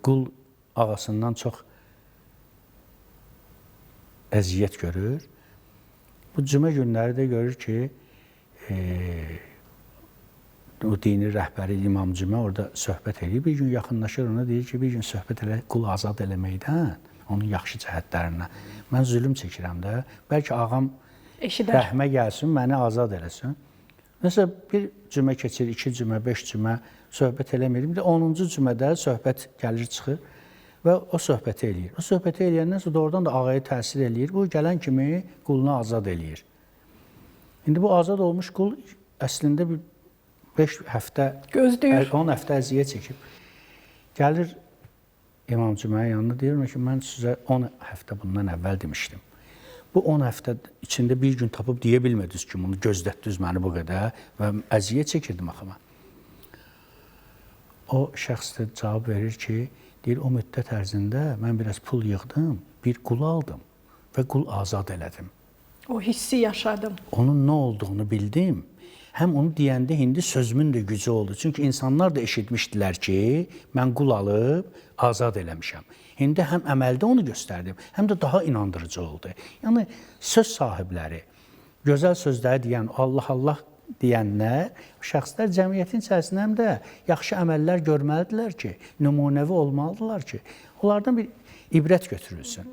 qul ağasından çox əziyyət görür. Bu cümə günləri də görür ki, o dini rəhbəri İmam Cümə orada söhbət edir. Bir gün yaxınlaşır ona, deyir ki, bir gün söhbət elə qulu azad eləməkdən, onun yaxşı cəhətlərindən. Mən zülüm çəkirəm də, bəlkə ağam rəhmə gəlsin, məni azad eləsin. Məsələn, bir cümə keçir, 2 cümə, 5 cümə söhbət eləmir. Bir də 10-cu cümədə söhbət gəlir, çıxır və o söhbəti eləyir. O söhbəti eləyəndən sonra doğrudan da ağaya təsir eləyir. Bu gələn kimi qulunu azad eləyir. İndi bu azad olmuş qul əslində bir 5 həftə, 10 həftə əziyyət çəkib. Gəlir İmam Cüməyin yanına, deyir ki, mən sizə 10 həftə bundan əvvəl demişdim. Bu 10 həftə içində bir gün tapıb deyə bilmədiniz ki, bunu gözlətdiniz məni bu qədər və əziyyət çəkirdim axı mən. O şəxs də cavab verir ki, deyir, o müddət ərzində mən biraz pul yığdım, bir qul aldım və qul azad elədim. O hissi yaşadım. Onun nə olduğunu bildim. Həm onu deyəndə indi sözümün də gücü oldu. Çünki insanlar da eşitmişdilər ki, mən qul alıb azad eləmişəm. İndi həm əməldə onu göstərdim, həm də daha inandırıcı oldu. Yəni, söz sahibləri, gözəl sözləri deyən, Allah deyənlər, şəxslər cəmiyyətin içərisində həm də yaxşı əməllər görməlidirlər ki, nümunəvi olmalıdırlar ki, onlardan bir ibrət götürülsün.